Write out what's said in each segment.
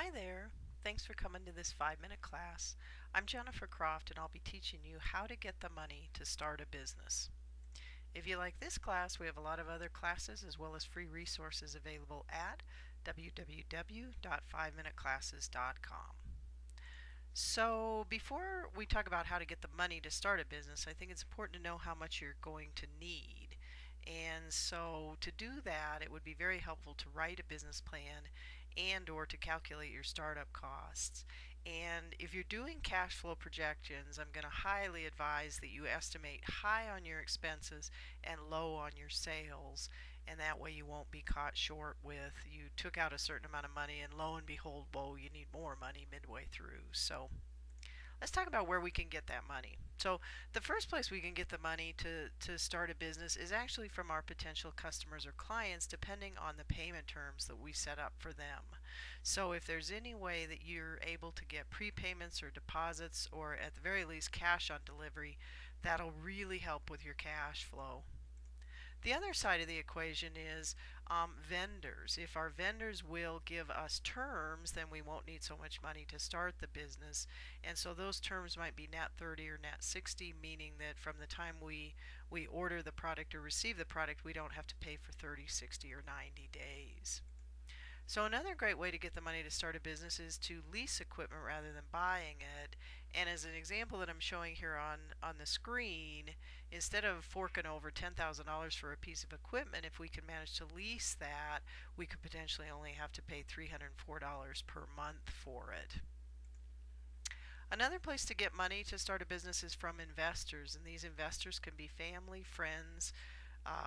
Hi there. Thanks for coming to this 5-minute class. I'm Jennifer Croft and I'll be teaching you how to get the money to start a business. If you like this class, we have a lot of other classes as well as free resources available at www.5minuteclasses.com. So before we talk about how to get the money to start a business, I think it's important to know how much you're going to need. And so to do that, it would be very helpful to write a business plan and or to calculate your startup costs. And if you're doing cash flow projections, I'm going to highly advise that you estimate high on your expenses and low on your sales. And that way you won't be caught short with you took out a certain amount of money and lo and behold, whoa, you need more money midway through. So let's talk about where we can get that money. So the first place we can get the money to start a business is actually from our potential customers or clients, depending on the payment terms that we set up for them. So if there's any way that you're able to get prepayments or deposits or at the very least cash on delivery, that'll really help with your cash flow. The other side of the equation is vendors. If our vendors will give us terms, then we won't need so much money to start the business. And so those terms might be net 30 or net 60, meaning that from the time we order the product or receive the product, we don't have to pay for 30, 60, or 90 days. So another great way to get the money to start a business is to lease equipment rather than buying it. And as an example that I'm showing here on the screen, instead of forking over $10,000 for a piece of equipment, if we can manage to lease that, we could potentially only have to pay $304 per month for it. Another place to get money to start a business is from investors, and these investors can be family, friends,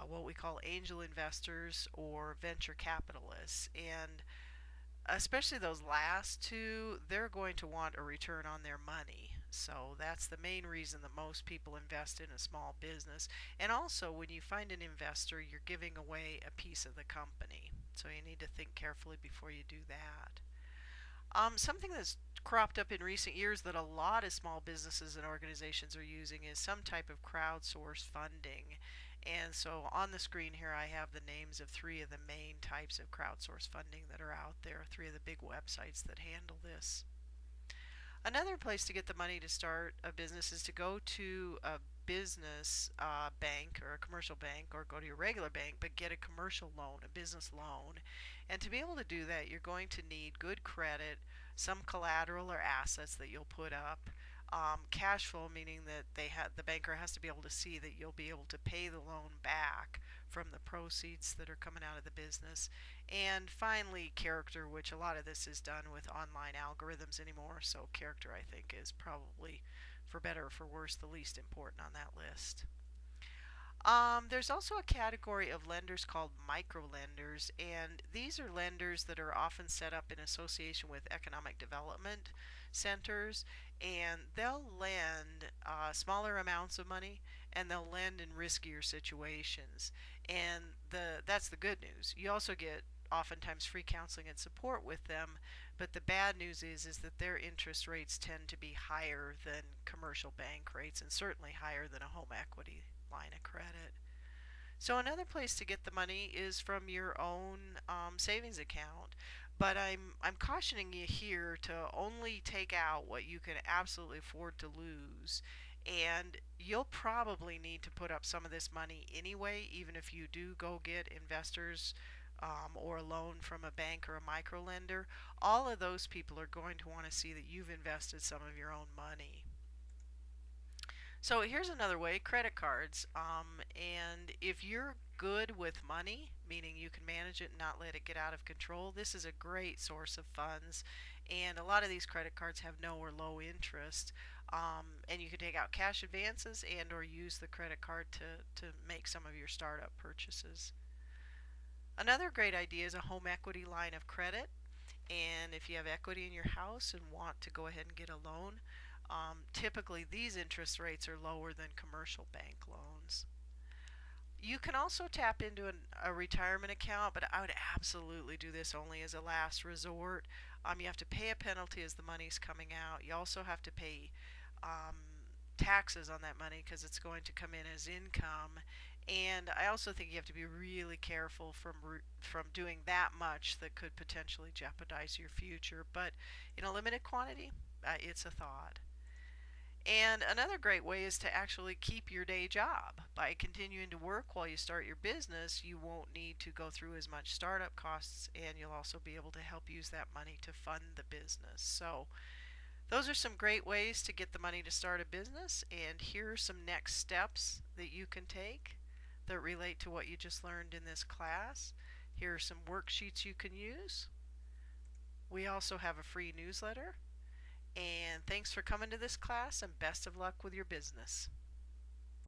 what we call angel investors or venture capitalists. And especially those last two, they're going to want a return on their money. So that's the main reason that most people invest in a small business. And also, when you find an investor, you're giving away a piece of the company. So you need to think carefully before you do that. Something that's cropped up in recent years that a lot of small businesses and organizations are using is some type of crowdsource funding. And so on the screen here I have the names of three of the main types of crowdsource funding that are out there, three of the big websites that handle this. Another place to get the money to start a business is to go to a business bank or a commercial bank, or go to your regular bank but get a commercial loan, a business loan. And to be able to do that, you're going to need good credit, some collateral or assets that you'll put up, cash flow, meaning that the banker has to be able to see that you'll be able to pay the loan back from the proceeds that are coming out of the business, and finally character, which a lot of this is done with online algorithms anymore, so character I think is probably, for better or for worse, the least important on that list. There's also a category of lenders called microlenders, and these are lenders that are often set up in association with economic development centers, and they'll lend smaller amounts of money, and they'll lend in riskier situations. And that's the good news. You also get oftentimes free counseling and support with them, but the bad news is that their interest rates tend to be higher than commercial bank rates, and certainly higher than a home equity line of credit. So another place to get the money is from your own savings account. But I'm cautioning you here to only take out what you can absolutely afford to lose. And you'll probably need to put up some of this money anyway, even if you do go get investors or a loan from a bank or a microlender. All of those people are going to want to see that you've invested some of your own money. So here's another way, credit cards. And if you're good with money, meaning you can manage it and not let it get out of control, this is a great source of funds. And a lot of these credit cards have no or low interest. And you can take out cash advances and or use the credit card to make some of your startup purchases. Another great idea is a home equity line of credit. And if you have equity in your house and want to go ahead and get a loan, typically these interest rates are lower than commercial bank loans. You can also tap into a retirement account, but I would absolutely do this only as a last resort. You have to pay a penalty as the money's coming out. You also have to pay taxes on that money because it's going to come in as income. And I also think you have to be really careful from doing that much that could potentially jeopardize your future. But in a limited quantity, it's a thought. And another great way is to actually keep your day job. By continuing to work while you start your business, you won't need to go through as much startup costs, and you'll also be able to help use that money to fund the business. So, those are some great ways to get the money to start a business, and here are some next steps that you can take that relate to what you just learned in this class. Here are some worksheets you can use. We also have a free newsletter. And thanks for coming to this class, and best of luck with your business.